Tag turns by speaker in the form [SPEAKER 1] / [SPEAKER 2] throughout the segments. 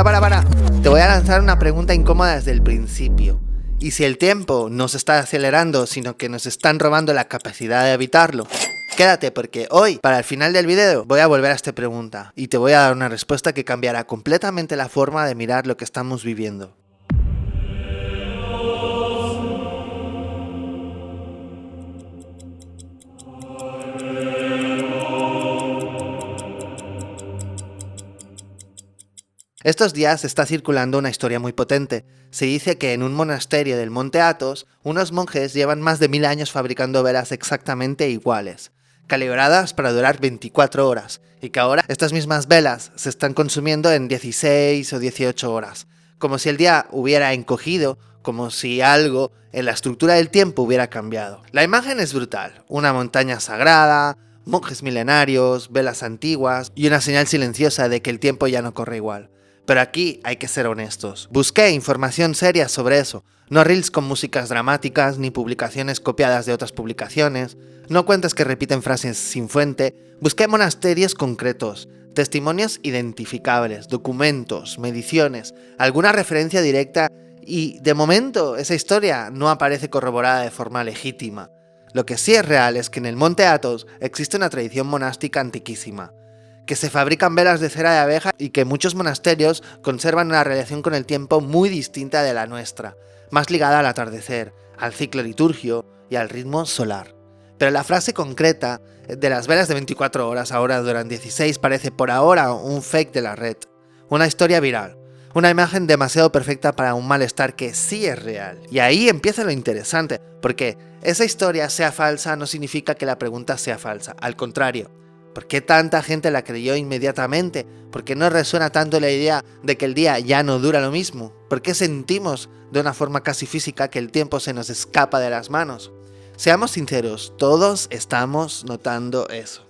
[SPEAKER 1] Para. Te voy a lanzar una pregunta incómoda desde el principio. ¿Y si el tiempo no se está acelerando, sino que nos están robando la capacidad de evitarlo? Quédate porque hoy, para el final del video, voy a volver a esta pregunta y te voy a dar una respuesta que cambiará completamente la forma de mirar lo que estamos viviendo. Estos días está circulando una historia muy potente. Se dice que en un monasterio del monte Athos, unos monjes llevan más de 1000 años fabricando velas exactamente iguales, calibradas para durar 24 horas, y que ahora estas mismas velas se están consumiendo en 16 o 18 horas, como si el día hubiera encogido, como si algo en la estructura del tiempo hubiera cambiado. La imagen es brutal, una montaña sagrada, monjes milenarios, velas antiguas y una señal silenciosa de que el tiempo ya no corre igual. Pero aquí hay que ser honestos. Busqué información seria sobre eso, no reels con músicas dramáticas, ni publicaciones copiadas de otras publicaciones, no cuentas que repiten frases sin fuente. Busqué monasterios concretos, testimonios identificables, documentos, mediciones, alguna referencia directa y, de momento, esa historia no aparece corroborada de forma legítima. Lo que sí es real es que en el monte Athos existe una tradición monástica antiquísima, que se fabrican velas de cera de abeja y que muchos monasterios conservan una relación con el tiempo muy distinta de la nuestra, más ligada al atardecer, al ciclo litúrgico y al ritmo solar. Pero la frase concreta de las velas de 24 horas ahora duran 16 parece por ahora un fake de la red, una historia viral, una imagen demasiado perfecta para un malestar que sí es real. Y ahí empieza lo interesante, porque esa historia sea falsa no significa que la pregunta sea falsa, al contrario. ¿Por qué tanta gente la creyó inmediatamente? ¿Por qué no resuena tanto la idea de que el día ya no dura lo mismo? ¿Por qué sentimos de una forma casi física que el tiempo se nos escapa de las manos? Seamos sinceros, todos estamos notando eso.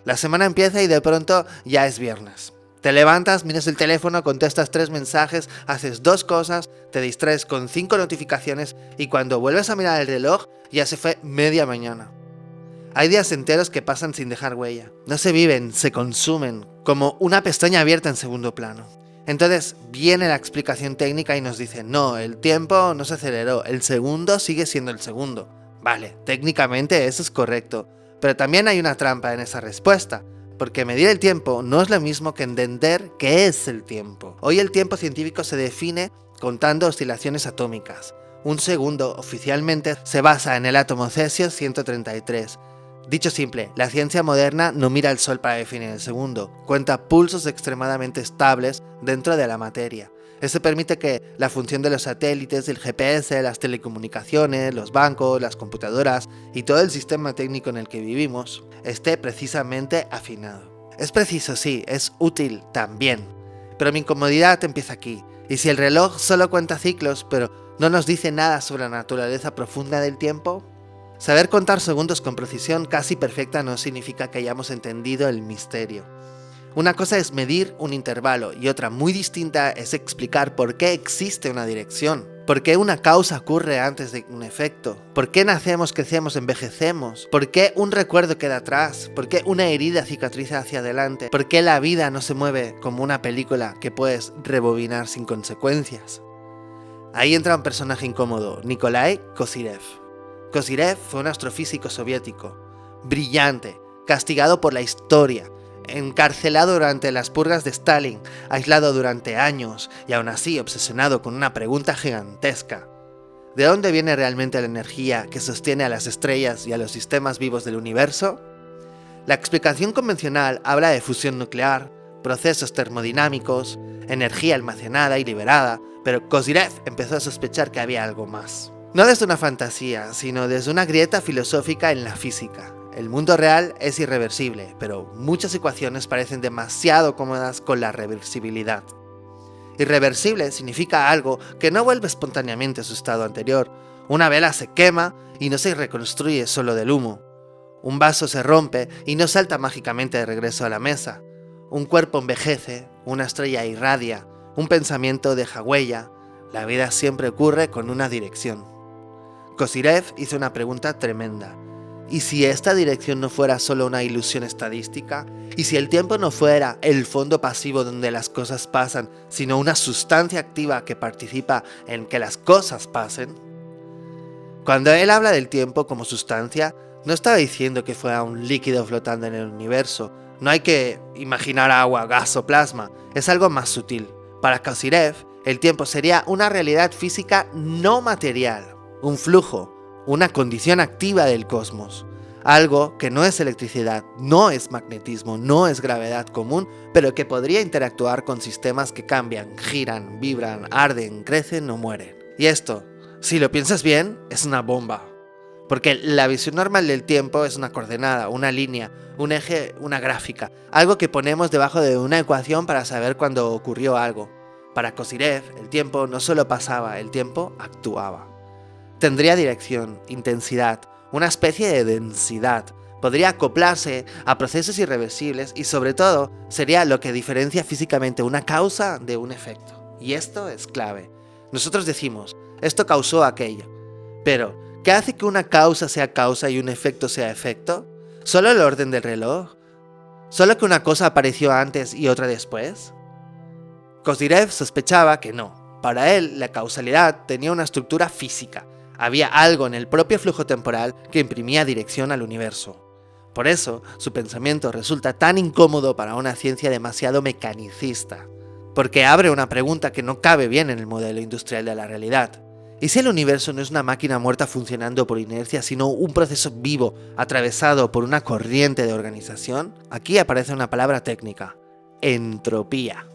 [SPEAKER 1] La semana empieza y de pronto ya es viernes. Te levantas, miras el teléfono, contestas 3 mensajes, haces 2 cosas, te distraes con 5 notificaciones y cuando vuelves a mirar el reloj ya se fue media mañana. Hay días enteros que pasan sin dejar huella. No se viven, se consumen, como una pestaña abierta en segundo plano. Entonces viene la explicación técnica y nos dice, no, el tiempo no se aceleró, el segundo sigue siendo el segundo. Vale, técnicamente eso es correcto, pero también hay una trampa en esa respuesta, porque medir el tiempo no es lo mismo que entender qué es el tiempo. Hoy el tiempo científico se define contando oscilaciones atómicas. Un segundo oficialmente se basa en el átomo cesio 133. Dicho simple, la ciencia moderna no mira el sol para definir el segundo, cuenta pulsos extremadamente estables dentro de la materia. Eso permite que la función de los satélites, el GPS, las telecomunicaciones, los bancos, las computadoras y todo el sistema técnico en el que vivimos esté precisamente afinado. Es preciso, sí, es útil también, pero mi incomodidad empieza aquí. Y si el reloj solo cuenta ciclos, pero no nos dice nada sobre la naturaleza profunda del tiempo. Saber contar segundos con precisión casi perfecta no significa que hayamos entendido el misterio. Una cosa es medir un intervalo y otra muy distinta es explicar por qué existe una dirección, por qué una causa ocurre antes de un efecto, por qué nacemos, crecemos, envejecemos, por qué un recuerdo queda atrás, por qué una herida cicatriza hacia adelante, por qué la vida no se mueve como una película que puedes rebobinar sin consecuencias. Ahí entra un personaje incómodo, Nikolai Kozyrev. Kozyrev fue un astrofísico soviético, brillante, castigado por la historia, encarcelado durante las purgas de Stalin, aislado durante años y aún así obsesionado con una pregunta gigantesca. ¿De dónde viene realmente la energía que sostiene a las estrellas y a los sistemas vivos del universo? La explicación convencional habla de fusión nuclear, procesos termodinámicos, energía almacenada y liberada, pero Kozyrev empezó a sospechar que había algo más. No desde una fantasía, sino desde una grieta filosófica en la física. El mundo real es irreversible, pero muchas ecuaciones parecen demasiado cómodas con la reversibilidad. Irreversible significa algo que no vuelve espontáneamente a su estado anterior. Una vela se quema y no se reconstruye solo del humo. Un vaso se rompe y no salta mágicamente de regreso a la mesa. Un cuerpo envejece, una estrella irradia, un pensamiento deja huella. La vida siempre ocurre con una dirección. Kozyrev hizo una pregunta tremenda. ¿Y si esta dirección no fuera solo una ilusión estadística? ¿Y si el tiempo no fuera el fondo pasivo donde las cosas pasan, sino una sustancia activa que participa en que las cosas pasen? Cuando él habla del tiempo como sustancia, no estaba diciendo que fuera un líquido flotando en el universo. No hay que imaginar agua, gas o plasma, es algo más sutil. Para Kozyrev, el tiempo sería una realidad física no material, un flujo, una condición activa del cosmos. Algo que no es electricidad, no es magnetismo, no es gravedad común, pero que podría interactuar con sistemas que cambian, giran, vibran, arden, crecen o mueren. Y esto, si lo piensas bien, es una bomba. Porque la visión normal del tiempo es una coordenada, una línea, un eje, una gráfica, algo que ponemos debajo de una ecuación para saber cuándo ocurrió algo. Para Kozyrev, el tiempo no solo pasaba, el tiempo actuaba. Tendría dirección, intensidad, una especie de densidad, podría acoplarse a procesos irreversibles y sobre todo sería lo que diferencia físicamente una causa de un efecto. Y esto es clave. Nosotros decimos, esto causó aquello, pero ¿qué hace que una causa sea causa y un efecto sea efecto? ¿Solo el orden del reloj? ¿Solo que una cosa apareció antes y otra después? Kozyrev sospechaba que no. Para él, la causalidad tenía una estructura física. Había algo en el propio flujo temporal que imprimía dirección al universo. Por eso, su pensamiento resulta tan incómodo para una ciencia demasiado mecanicista, porque abre una pregunta que no cabe bien en el modelo industrial de la realidad. ¿Y si el universo no es una máquina muerta funcionando por inercia, sino un proceso vivo, atravesado por una corriente de organización? Aquí aparece una palabra técnica: entropía.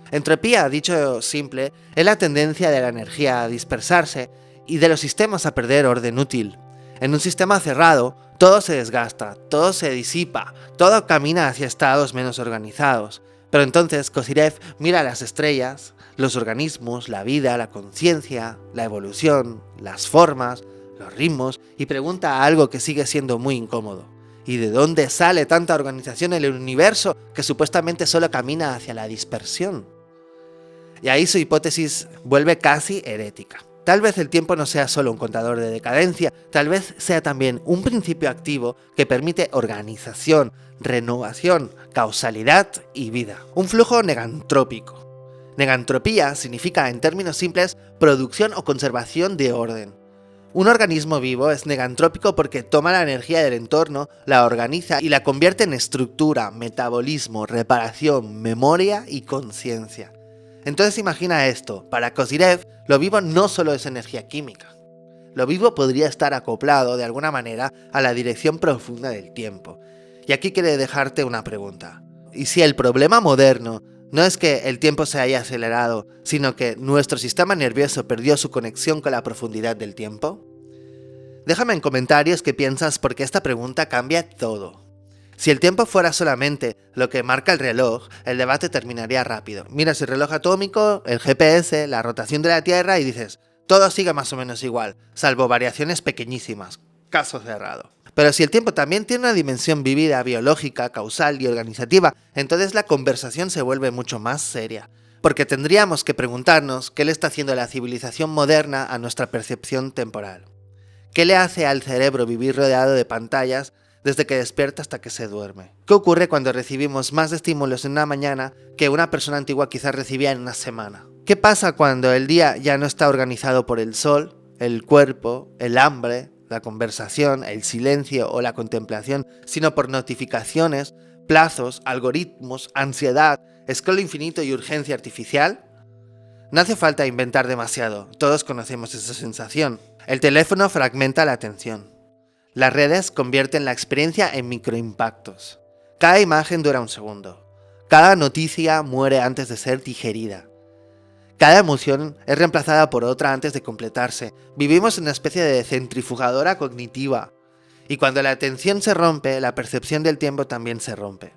[SPEAKER 1] Entropía, dicho simple, es la tendencia de la energía a dispersarse y de los sistemas a perder orden útil. En un sistema cerrado, todo se desgasta, todo se disipa, todo camina hacia estados menos organizados. Pero entonces Kozyrev mira las estrellas, los organismos, la vida, la conciencia, la evolución, las formas, los ritmos, y pregunta algo que sigue siendo muy incómodo. ¿Y de dónde sale tanta organización en el universo que supuestamente solo camina hacia la dispersión? Y ahí su hipótesis vuelve casi herética. Tal vez el tiempo no sea solo un contador de decadencia, tal vez sea también un principio activo que permite organización, renovación, causalidad y vida. Un flujo negantrópico. Negantropía significa, en términos simples, producción o conservación de orden. Un organismo vivo es negantrópico porque toma la energía del entorno, la organiza y la convierte en estructura, metabolismo, reparación, memoria y conciencia. Entonces imagina esto, para Kozyrev, lo vivo no solo es energía química. Lo vivo podría estar acoplado de alguna manera a la dirección profunda del tiempo. Y aquí quiere dejarte una pregunta. ¿Y si el problema moderno no es que el tiempo se haya acelerado, sino que nuestro sistema nervioso perdió su conexión con la profundidad del tiempo? Déjame en comentarios qué piensas, porque esta pregunta cambia todo. Si el tiempo fuera solamente lo que marca el reloj, el debate terminaría rápido. Miras el reloj atómico, el GPS, la rotación de la Tierra y dices, todo sigue más o menos igual, salvo variaciones pequeñísimas. Caso cerrado. Pero si el tiempo también tiene una dimensión vívida, biológica, causal y organizativa, entonces la conversación se vuelve mucho más seria. Porque tendríamos que preguntarnos qué le está haciendo la civilización moderna a nuestra percepción temporal. ¿Qué le hace al cerebro vivir rodeado de pantallas desde que despierta hasta que se duerme? ¿Qué ocurre cuando recibimos más estímulos en una mañana que una persona antigua quizás recibía en una semana? ¿Qué pasa cuando el día ya no está organizado por el sol, el cuerpo, el hambre, la conversación, el silencio o la contemplación, sino por notificaciones, plazos, algoritmos, ansiedad, scroll infinito y urgencia artificial? No hace falta inventar demasiado, todos conocemos esa sensación. El teléfono fragmenta la atención. Las redes convierten la experiencia en microimpactos. Cada imagen dura un segundo. Cada noticia muere antes de ser digerida. Cada emoción es reemplazada por otra antes de completarse. Vivimos en una especie de centrifugadora cognitiva. Y cuando la atención se rompe, la percepción del tiempo también se rompe.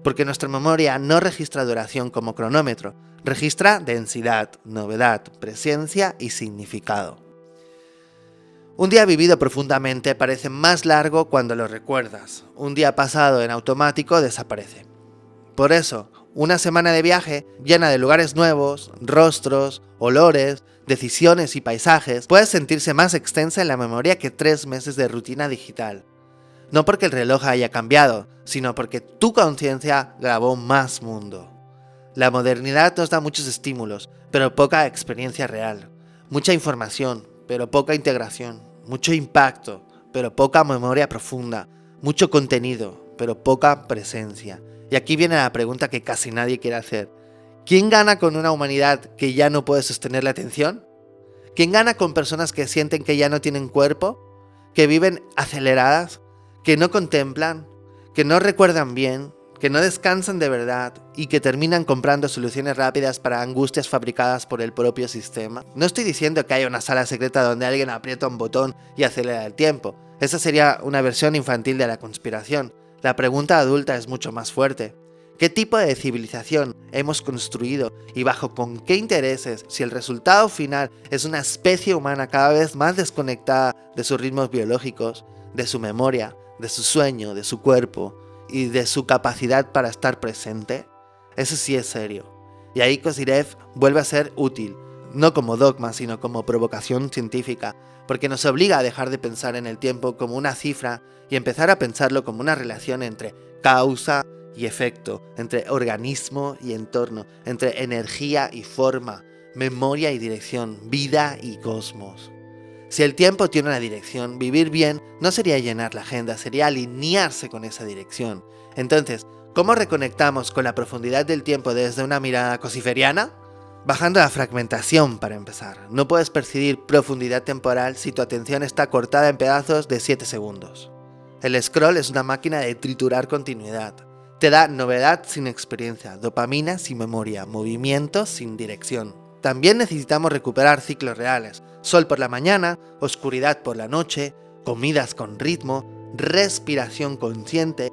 [SPEAKER 1] Porque nuestra memoria no registra duración como cronómetro, registra densidad, novedad, presencia y significado. Un día vivido profundamente parece más largo cuando lo recuerdas. Un día pasado en automático desaparece. Por eso, una semana de viaje, llena de lugares nuevos, rostros, olores, decisiones y paisajes, puede sentirse más extensa en la memoria que 3 meses de rutina digital. No porque el reloj haya cambiado, sino porque tu conciencia grabó más mundo. La modernidad nos da muchos estímulos, pero poca experiencia real. Mucha información, pero poca integración. Mucho impacto, pero poca memoria profunda. Mucho contenido, pero poca presencia. Y aquí viene la pregunta que casi nadie quiere hacer. ¿Quién gana con una humanidad que ya no puede sostener la atención? ¿Quién gana con personas que sienten que ya no tienen cuerpo? ¿Que viven aceleradas? ¿Que no contemplan? ¿Que no recuerdan bien? ¿Que no descansan de verdad? ¿Y que terminan comprando soluciones rápidas para angustias fabricadas por el propio sistema? No estoy diciendo que haya una sala secreta donde alguien aprieta un botón y acelera el tiempo. Esa sería una versión infantil de la conspiración. La pregunta adulta es mucho más fuerte. ¿Qué tipo de civilización hemos construido y bajo con qué intereses si el resultado final es una especie humana cada vez más desconectada de sus ritmos biológicos, de su memoria, de su sueño, de su cuerpo y de su capacidad para estar presente? Eso sí es serio. Y ahí Kozyrev vuelve a ser útil, no como dogma sino como provocación científica, porque nos obliga a dejar de pensar en el tiempo como una cifra y empezar a pensarlo como una relación entre causa y efecto, entre organismo y entorno, entre energía y forma, memoria y dirección, vida y cosmos. Si el tiempo tiene una dirección, vivir bien no sería llenar la agenda, sería alinearse con esa dirección. Entonces, ¿cómo reconectamos con la profundidad del tiempo desde una mirada cosiferiana? Bajando la fragmentación para empezar. No puedes percibir profundidad temporal si tu atención está cortada en pedazos de 7 segundos. El scroll es una máquina de triturar continuidad. Te da novedad sin experiencia, dopamina sin memoria, movimiento sin dirección. También necesitamos recuperar ciclos reales. Sol por la mañana, oscuridad por la noche, comidas con ritmo, respiración consciente,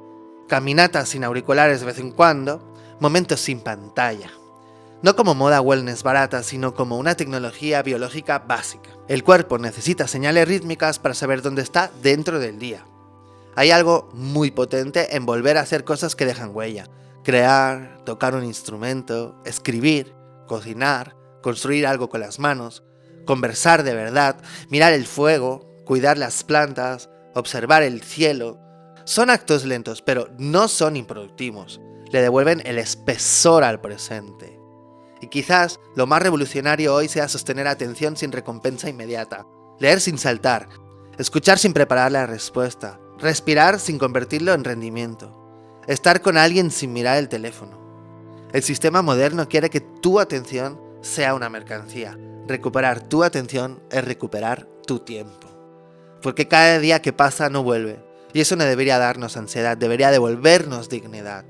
[SPEAKER 1] caminatas sin auriculares de vez en cuando, momentos sin pantalla. No como moda wellness barata, sino como una tecnología biológica básica. El cuerpo necesita señales rítmicas para saber dónde está dentro del día. Hay algo muy potente en volver a hacer cosas que dejan huella. Crear, tocar un instrumento, escribir, cocinar, construir algo con las manos, conversar de verdad, mirar el fuego, cuidar las plantas, observar el cielo. Son actos lentos, pero no son improductivos. Le devuelven el espesor al presente. Y quizás lo más revolucionario hoy sea sostener atención sin recompensa inmediata, leer sin saltar, escuchar sin preparar la respuesta, respirar sin convertirlo en rendimiento, estar con alguien sin mirar el teléfono. El sistema moderno quiere que tu atención sea una mercancía. Recuperar tu atención es recuperar tu tiempo. Porque cada día que pasa no vuelve. Y eso no debería darnos ansiedad, debería devolvernos dignidad.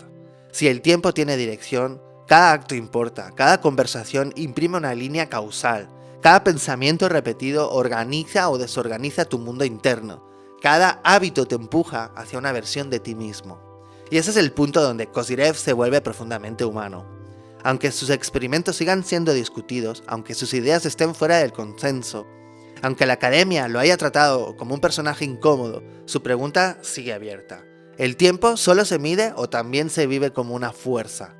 [SPEAKER 1] Si el tiempo tiene dirección, cada acto importa, cada conversación imprime una línea causal, cada pensamiento repetido organiza o desorganiza tu mundo interno. Cada hábito te empuja hacia una versión de ti mismo. Y ese es el punto donde Kozyrev se vuelve profundamente humano. Aunque sus experimentos sigan siendo discutidos, aunque sus ideas estén fuera del consenso, aunque la academia lo haya tratado como un personaje incómodo, su pregunta sigue abierta. ¿El tiempo solo se mide o también se vive como una fuerza?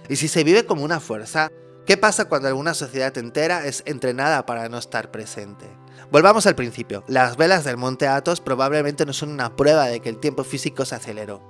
[SPEAKER 1] Y si se vive como una fuerza, ¿qué pasa cuando alguna sociedad entera es entrenada para no estar presente? Volvamos al principio. Las velas del Monte Athos probablemente no son una prueba de que el tiempo físico se aceleró.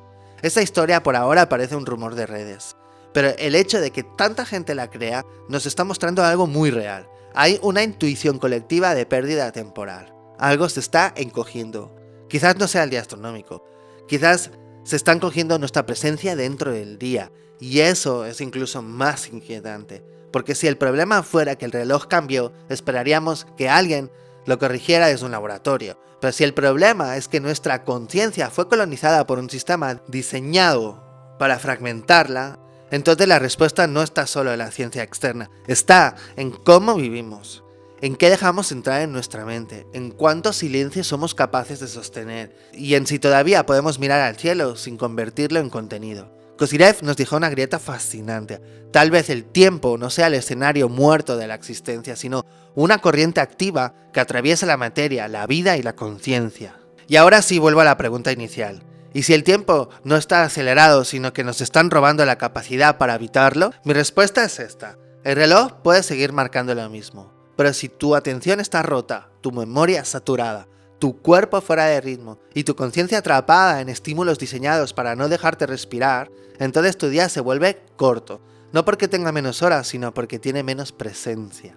[SPEAKER 1] Esta historia por ahora parece un rumor de redes. Pero el hecho de que tanta gente la crea nos está mostrando algo muy real. Hay una intuición colectiva de pérdida temporal. Algo se está encogiendo. Quizás no sea el día astronómico. Quizás se está encogiendo nuestra presencia dentro del día. Y eso es incluso más inquietante. Porque si el problema fuera que el reloj cambió, esperaríamos que alguien lo corrigiera desde un laboratorio. Pero si el problema es que nuestra conciencia fue colonizada por un sistema diseñado para fragmentarla, entonces la respuesta no está solo en la ciencia externa, está en cómo vivimos, en qué dejamos entrar en nuestra mente, en cuánto silencio somos capaces de sostener y en si todavía podemos mirar al cielo sin convertirlo en contenido. Kozyrev nos dijo una grieta fascinante. Tal vez el tiempo no sea el escenario muerto de la existencia, sino una corriente activa que atraviesa la materia, la vida y la conciencia. Y ahora sí vuelvo a la pregunta inicial. ¿Y si el tiempo no está acelerado, sino que nos están robando la capacidad para habitarlo? Mi respuesta es esta. El reloj puede seguir marcando lo mismo, pero si tu atención está rota, tu memoria saturada, tu cuerpo fuera de ritmo y tu conciencia atrapada en estímulos diseñados para no dejarte respirar, entonces tu día se vuelve corto, no porque tenga menos horas, sino porque tiene menos presencia.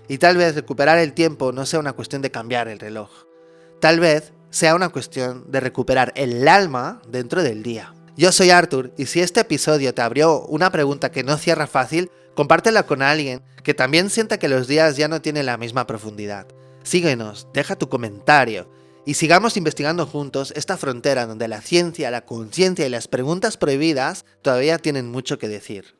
[SPEAKER 1] Y tal vez recuperar el tiempo no sea una cuestión de cambiar el reloj, tal vez sea una cuestión de recuperar el alma dentro del día. Yo soy Arthur y si este episodio te abrió una pregunta que no cierra fácil, compártela con alguien que también sienta que los días ya no tienen la misma profundidad. Síguenos, deja tu comentario y sigamos investigando juntos esta frontera donde la ciencia, la conciencia y las preguntas prohibidas todavía tienen mucho que decir.